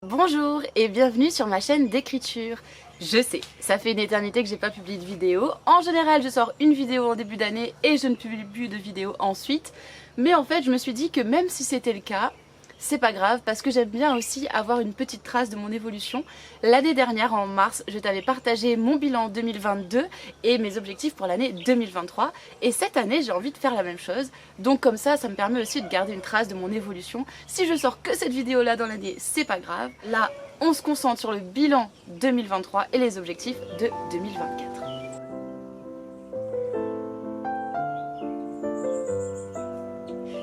Bonjour et bienvenue sur ma chaîne d'écriture. Je sais, ça fait une éternité que j'ai pas publié de vidéo. En général, je sors une vidéo en début d'année et je ne publie plus de vidéo ensuite. Mais en fait, je me suis dit que même si c'était le cas, c'est pas grave parce que j'aime bien aussi avoir une petite trace de mon évolution. L'année dernière, en mars, je t'avais partagé mon bilan 2022 et mes objectifs pour l'année 2023. Et cette année, j'ai envie de faire la même chose. Donc comme ça me permet aussi de garder une trace de mon évolution. Si je sors que cette vidéo-là dans l'année, c'est pas grave. Là, on se concentre sur le bilan 2023 et les objectifs de 2024.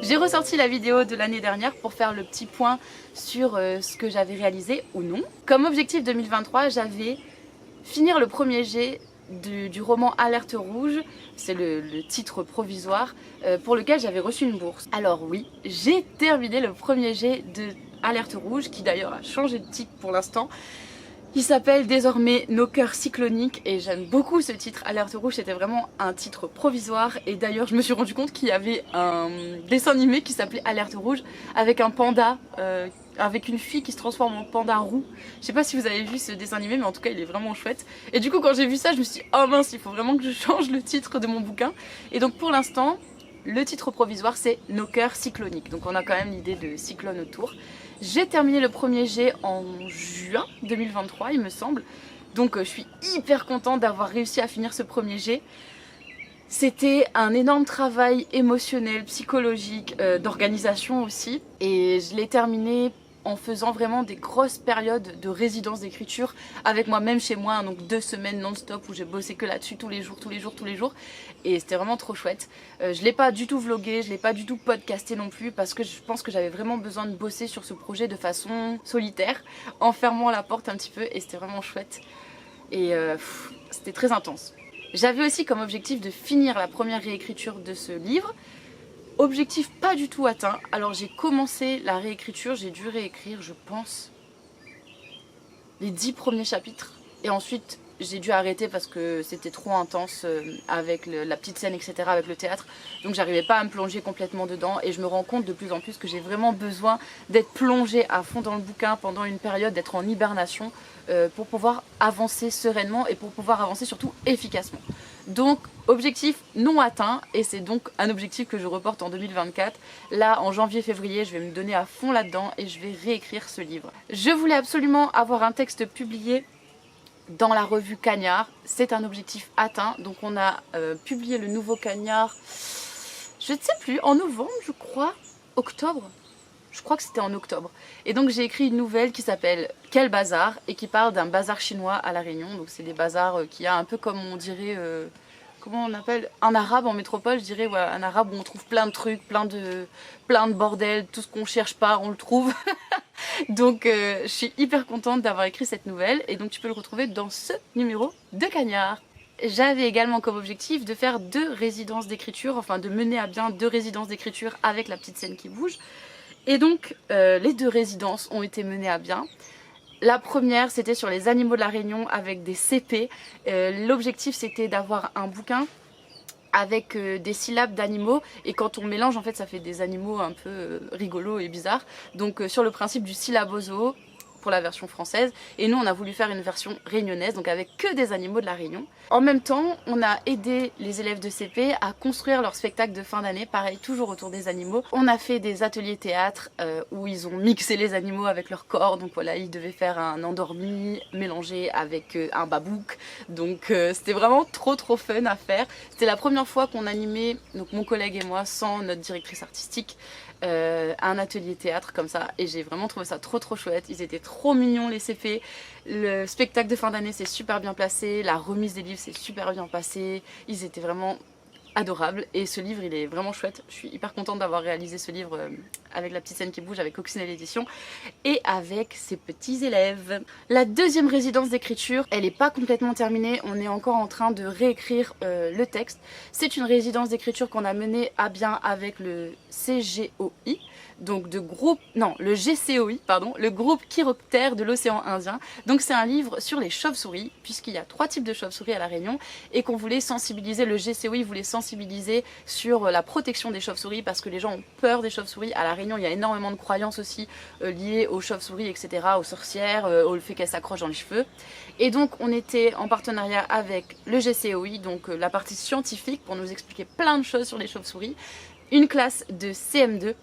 J'ai ressorti la vidéo de l'année dernière pour faire le petit point sur ce que j'avais réalisé ou non. Comme objectif 2023, j'avais finir le premier jet du roman Alerte Rouge, c'est le titre provisoire, pour lequel j'avais reçu une bourse. Alors oui, j'ai terminé le premier jet de Alerte Rouge, qui d'ailleurs a changé de titre pour l'instant. Il s'appelle désormais Nos cœurs cycloniques et j'aime beaucoup ce titre. Alerte Rouge, c'était vraiment un titre provisoire et d'ailleurs je me suis rendu compte qu'il y avait un dessin animé qui s'appelait Alerte Rouge avec un panda, avec une fille qui se transforme en panda roux. Je sais pas si vous avez vu ce dessin animé, mais en tout cas il est vraiment chouette. Et du coup quand j'ai vu ça, je me suis dit oh mince, il faut vraiment que je change le titre de mon bouquin. Et donc pour l'instant, le titre provisoire c'est Nos cœurs cycloniques. Donc on a quand même l'idée de cyclone autour. J'ai terminé le premier jet en juin 2023 il me semble. Donc je suis hyper contente d'avoir réussi à finir ce premier jet. C'était un énorme travail émotionnel, psychologique, d'organisation aussi. Et je l'ai terminé en faisant vraiment des grosses périodes de résidence d'écriture avec moi-même chez moi, donc 2 semaines non-stop où j'ai bossé que là-dessus tous les jours. Et c'était vraiment trop chouette. Je l'ai pas du tout vlogué, je l'ai pas du tout podcasté non plus parce que je pense que j'avais vraiment besoin de bosser sur ce projet de façon solitaire, en fermant la porte un petit peu et c'était vraiment chouette. Et c'était très intense. J'avais aussi comme objectif de finir la première réécriture de ce livre. Objectif pas du tout atteint. Alors j'ai commencé la réécriture, j'ai dû réécrire je pense les 10 premiers chapitres. Et ensuite j'ai dû arrêter parce que c'était trop intense avec la petite scène etc. avec le théâtre. Donc j'arrivais pas à me plonger complètement dedans et je me rends compte de plus en plus que j'ai vraiment besoin d'être plongée à fond dans le bouquin pendant une période, d'être en hibernation pour pouvoir avancer sereinement et pour pouvoir avancer surtout efficacement. Donc objectif non atteint et c'est donc un objectif que je reporte en 2024. Là en janvier-février je vais me donner à fond là-dedans et je vais réécrire ce livre. Je voulais absolument avoir un texte publié dans la revue Cagnard, c'est un objectif atteint. Donc on a publié le nouveau Cagnard, je ne sais plus, en novembre je crois, octobre. Je crois que c'était en octobre. Et donc j'ai écrit une nouvelle qui s'appelle Quel bazar et qui parle d'un bazar chinois à La Réunion. Donc c'est des bazars qu'il y a un peu comme on dirait, comment on appelle, un arabe en métropole, je dirais, ouais, un arabe où on trouve plein de trucs, plein de bordel, tout ce qu'on cherche pas, on le trouve. Donc je suis hyper contente d'avoir écrit cette nouvelle et donc tu peux le retrouver dans ce numéro de Cagnard. J'avais également comme objectif de faire 2 résidences d'écriture, enfin de mener à bien 2 résidences d'écriture avec la petite scène qui bouge. Et donc les 2 résidences ont été menées à bien. La première c'était sur les animaux de la Réunion avec des CP. L'objectif c'était d'avoir un bouquin avec des syllabes d'animaux et quand on mélange en fait ça fait des animaux un peu rigolos et bizarres. Donc sur le principe du syllabozo pour la version française et nous on a voulu faire une version réunionnaise donc avec que des animaux de la Réunion. En même temps on a aidé les élèves de CP à construire leur spectacle de fin d'année, pareil toujours autour des animaux. On a fait des ateliers théâtre où ils ont mixé les animaux avec leur corps, donc voilà ils devaient faire un endormi mélangé avec un babouk, donc c'était vraiment trop fun à faire. C'était la première fois qu'on animait, donc mon collègue et moi sans notre directrice artistique, un atelier théâtre comme ça et j'ai vraiment trouvé ça trop chouette. Ils étaient trop mignons les CP, le spectacle de fin d'année s'est super bien placé, la remise des livres s'est super bien passée, ils étaient vraiment adorables et ce livre il est vraiment chouette. Je suis hyper contente d'avoir réalisé ce livre avec la petite scène qui bouge, avec Coccinelle Édition et avec ses petits élèves. La deuxième résidence d'écriture, elle n'est pas complètement terminée, on est encore en train de réécrire le texte. C'est une résidence d'écriture qu'on a menée à bien avec le CGOI, donc le GCOI, pardon, le groupe Chiroptère de l'océan Indien. Donc c'est un livre sur les chauves-souris, puisqu'il y a 3 types de chauves-souris à La Réunion, et qu'on voulait sensibiliser, le GCOI voulait sensibiliser sur la protection des chauves-souris, parce que les gens ont peur des chauves-souris. À La Réunion, Réunion, il y a énormément de croyances aussi liées aux chauves-souris, etc., aux sorcières, au fait qu'elles s'accrochent dans les cheveux. Et donc on était en partenariat avec le GCOI, donc la partie scientifique, pour nous expliquer plein de choses sur les chauves-souris. Une classe de CM2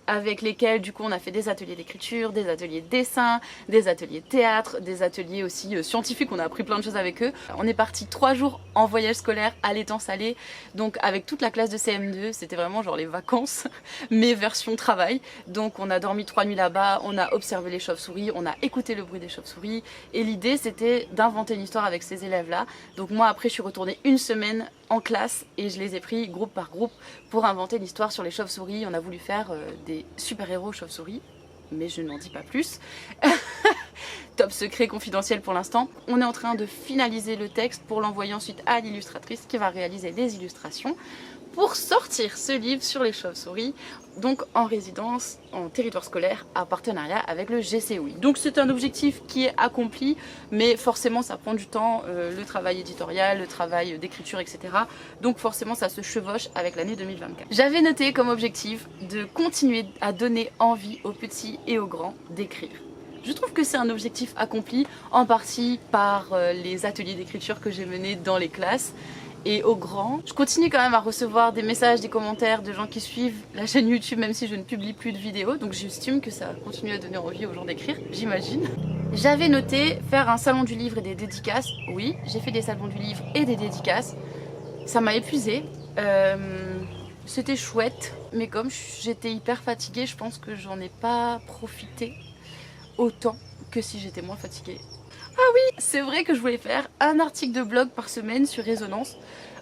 avec lesquels du coup on a fait des ateliers d'écriture, des ateliers de dessin, des ateliers de théâtre, des ateliers aussi scientifiques, on a appris plein de choses avec eux. On est parti 3 jours en voyage scolaire à l'étang salé, donc avec toute la classe de CM2, c'était vraiment genre les vacances, mais version travail. Donc on a dormi 3 nuits là-bas, on a observé les chauves-souris, on a écouté le bruit des chauves-souris, et l'idée c'était d'inventer une histoire avec ces élèves-là. Donc moi après je suis retournée une semaine en classe et je les ai pris groupe par groupe pour inventer l'histoire sur les chauves-souris. On a voulu faire des super-héros chauves-souris, mais je n'en dis pas plus. Top secret confidentiel pour l'instant. On est en train de finaliser le texte pour l'envoyer ensuite à l'illustratrice qui va réaliser des illustrations pour sortir ce livre sur les chauves-souris, donc en résidence, en territoire scolaire, en partenariat avec le GCOI. Donc c'est un objectif qui est accompli, mais forcément ça prend du temps, le travail éditorial, le travail d'écriture, etc. Donc forcément ça se chevauche avec l'année 2024. J'avais noté comme objectif de continuer à donner envie aux petits et aux grands d'écrire. Je trouve que c'est un objectif accompli, en partie par les ateliers d'écriture que j'ai menés dans les classes. Et aux grands, je continue quand même à recevoir des messages, des commentaires de gens qui suivent la chaîne YouTube même si je ne publie plus de vidéos, donc j'estime que ça continue à donner envie aux gens d'écrire, j'imagine. J'avais noté faire un salon du livre et des dédicaces. Oui, j'ai fait des salons du livre et des dédicaces. Ça m'a épuisée. C'était chouette, mais comme j'étais hyper fatiguée, je pense que j'en ai pas profité autant que si j'étais moins fatiguée. Ah oui, c'est vrai que je voulais faire un article de blog par semaine sur Résonance.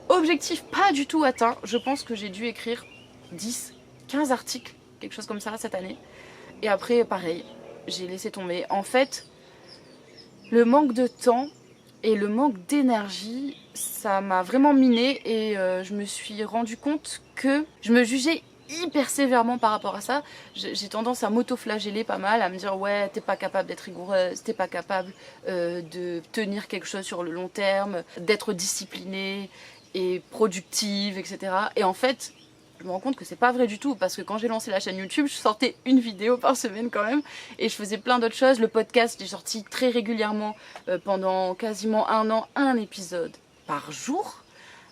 Objectif pas du tout atteint. Je pense que j'ai dû écrire 10, 15 articles, quelque chose comme ça cette année. Et après, pareil, j'ai laissé tomber. En fait, le manque de temps et le manque d'énergie, ça m'a vraiment minée et je me suis rendu compte que je me jugeais hyper sévèrement par rapport à ça. J'ai tendance à m'auto-flageller pas mal, à me dire ouais t'es pas capable d'être rigoureuse, t'es pas capable de tenir quelque chose sur le long terme, d'être disciplinée et productive, etc. Et en fait je me rends compte que c'est pas vrai du tout, parce que quand j'ai lancé la chaîne YouTube, je sortais une vidéo par semaine quand même, et je faisais plein d'autres choses. Le podcast, j'ai sorti très régulièrement pendant quasiment un an, un épisode par jour.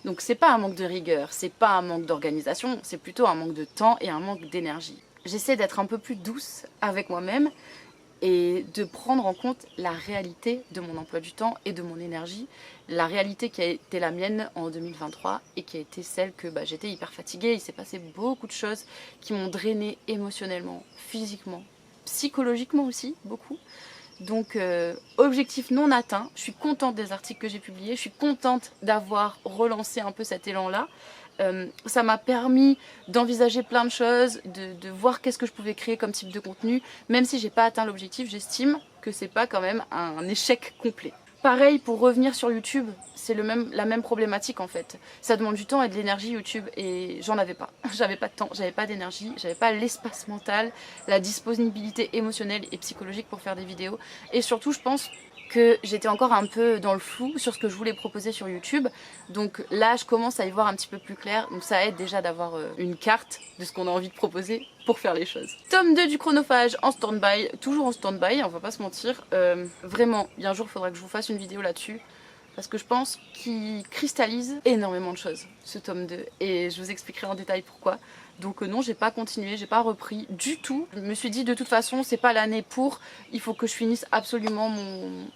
Donc c'est pas un manque de rigueur, c'est pas un manque d'organisation, c'est plutôt un manque de temps et un manque d'énergie. J'essaie d'être un peu plus douce avec moi-même et de prendre en compte la réalité de mon emploi du temps et de mon énergie, la réalité qui a été la mienne en 2023 et qui a été celle que j'étais hyper fatiguée. Il s'est passé beaucoup de choses qui m'ont drainée émotionnellement, physiquement, psychologiquement aussi, beaucoup. Donc objectif non atteint, je suis contente des articles que j'ai publiés, je suis contente d'avoir relancé un peu cet élan-là. Ça m'a permis d'envisager plein de choses, de voir qu'est-ce que je pouvais créer comme type de contenu. Même si j'ai pas atteint l'objectif, j'estime que c'est pas quand même un échec complet. Pareil pour revenir sur YouTube, c'est la même problématique en fait. Ça demande du temps et de l'énergie YouTube et j'en avais pas. J'avais pas de temps, j'avais pas d'énergie, j'avais pas l'espace mental, la disponibilité émotionnelle et psychologique pour faire des vidéos. Et surtout je pense que j'étais encore un peu dans le flou sur ce que je voulais proposer sur YouTube. Donc là je commence à y voir un petit peu plus clair, donc ça aide déjà d'avoir une carte de ce qu'on a envie de proposer pour faire les choses. Tome 2 du chronophage en stand-by, toujours en stand-by, on va pas se mentir. Vraiment, un jour il faudra que je vous fasse une vidéo là-dessus, parce que je pense qu'il cristallise énormément de choses, ce tome 2, et je vous expliquerai en détail pourquoi. Donc non, j'ai pas continué, j'ai pas repris du tout. Je me suis dit de toute façon, c'est pas l'année pour, il faut que je finisse absolument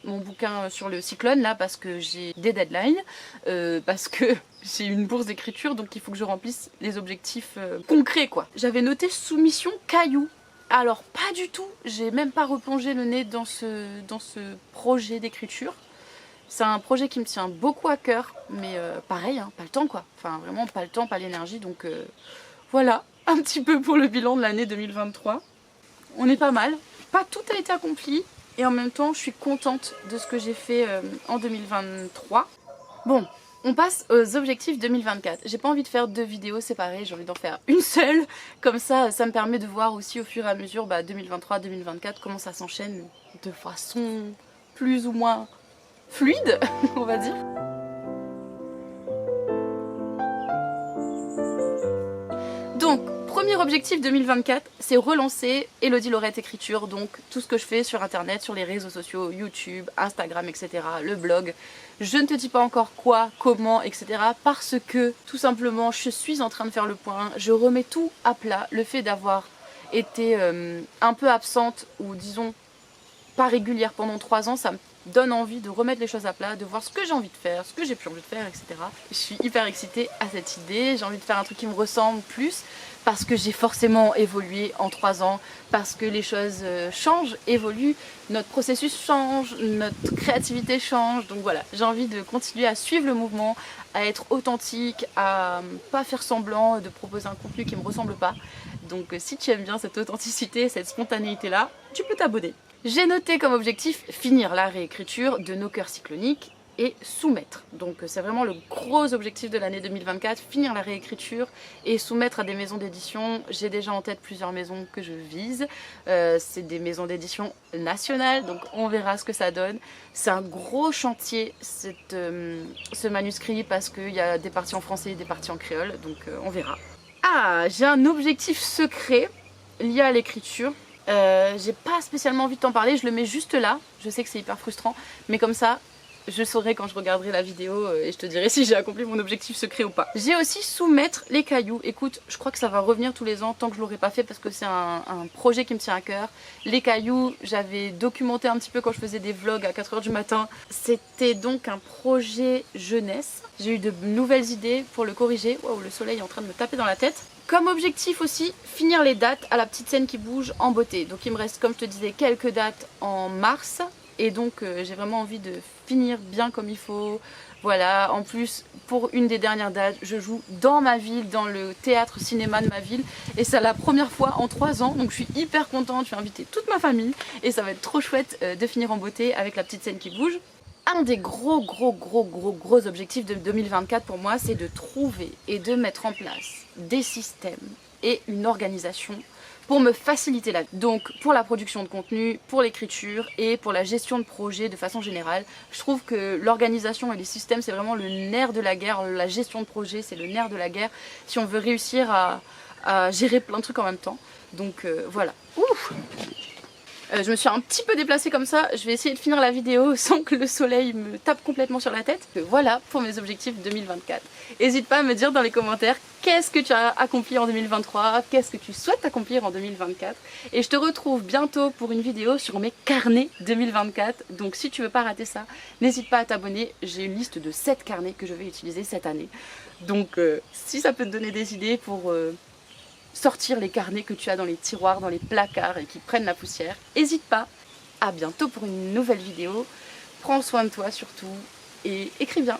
mon bouquin sur le cyclone là, parce que j'ai des deadlines, parce que j'ai une bourse d'écriture, donc il faut que je remplisse les objectifs concrets quoi. J'avais noté soumission caillou. Alors pas du tout, j'ai même pas replongé le nez dans ce projet d'écriture. C'est un projet qui me tient beaucoup à cœur, mais pareil, hein, pas le temps quoi. Enfin vraiment pas le temps, pas l'énergie, donc voilà, un petit peu pour le bilan de l'année 2023. On est pas mal, pas tout a été accompli, et en même temps je suis contente de ce que j'ai fait en 2023. Bon, on passe aux objectifs 2024. J'ai pas envie de faire 2 vidéos séparées, j'ai envie d'en faire une seule. Comme ça me permet de voir aussi au fur et à mesure 2023-2024 comment ça s'enchaîne de façon plus ou moins fluide, on va dire. Donc, premier objectif 2024, c'est relancer Elodie Laurette Écriture, donc tout ce que je fais sur internet, sur les réseaux sociaux, YouTube, Instagram, etc., le blog. Je ne te dis pas encore quoi, comment, etc. parce que tout simplement je suis en train de faire le point, je remets tout à plat. Le fait d'avoir été un peu absente ou disons pas régulière pendant 3 ans, ça me donne envie de remettre les choses à plat, de voir ce que j'ai envie de faire, ce que j'ai plus envie de faire, etc. Je suis hyper excitée à cette idée, j'ai envie de faire un truc qui me ressemble plus parce que j'ai forcément évolué en 3 ans, parce que les choses changent, évoluent, notre processus change, notre créativité change, donc voilà, j'ai envie de continuer à suivre le mouvement, à être authentique, à pas faire semblant de proposer un contenu qui me ressemble pas. Donc si tu aimes bien cette authenticité, cette spontanéité là, tu peux t'abonner. J'ai noté comme objectif finir la réécriture de Nos cœurs cycloniques et soumettre. Donc c'est vraiment le gros objectif de l'année 2024, finir la réécriture et soumettre à des maisons d'édition. J'ai déjà en tête plusieurs maisons que je vise. C'est des maisons d'édition nationales, donc on verra ce que ça donne. C'est un gros chantier ce manuscrit parce qu'il y a des parties en français et des parties en créole, donc on verra. Ah, j'ai un objectif secret lié à l'écriture. J'ai pas spécialement envie de t'en parler, je le mets juste là, je sais que c'est hyper frustrant, mais comme ça je saurai quand je regarderai la vidéo et je te dirai si j'ai accompli mon objectif secret ou pas. J'ai aussi soumettre les cailloux, écoute, je crois que ça va revenir tous les ans tant que je l'aurai pas fait parce que c'est un projet qui me tient à cœur. Les cailloux, j'avais documenté un petit peu quand je faisais des vlogs à 4 h du matin, c'était donc un projet jeunesse. J'ai eu de nouvelles idées pour le corriger, waouh, le soleil est en train de me taper dans la tête. Comme objectif aussi, finir les dates à la petite scène qui bouge en beauté. Donc il me reste, comme je te disais, quelques dates en mars. Et donc j'ai vraiment envie de finir bien comme il faut. Voilà, en plus, pour une des dernières dates, je joue dans ma ville, dans le théâtre cinéma de ma ville. Et c'est la première fois en 3 ans, donc je suis hyper contente. Je vais inviter toute ma famille et ça va être trop chouette de finir en beauté avec la petite scène qui bouge. Un des gros objectifs de 2024 pour moi, c'est de trouver et de mettre en place des systèmes et une organisation pour me faciliter la vie. Donc pour la production de contenu, pour l'écriture et pour la gestion de projet de façon générale, je trouve que l'organisation et les systèmes c'est vraiment le nerf de la guerre. La gestion de projet c'est le nerf de la guerre si on veut réussir à gérer plein de trucs en même temps. Donc voilà. Ouf. Je me suis un petit peu déplacée comme ça, je vais essayer de finir la vidéo sans que le soleil me tape complètement sur la tête. Voilà pour mes objectifs 2024. N'hésite pas à me dire dans les commentaires qu'est-ce que tu as accompli en 2023, qu'est-ce que tu souhaites accomplir en 2024. Et je te retrouve bientôt pour une vidéo sur mes carnets 2024. Donc si tu veux pas rater ça, n'hésite pas à t'abonner. J'ai une liste de 7 carnets que je vais utiliser cette année. Donc si ça peut te donner des idées pour sortir les carnets que tu as dans les tiroirs, dans les placards et qui prennent la poussière, n'hésite pas. À bientôt pour une nouvelle vidéo. Prends soin de toi surtout et écris bien.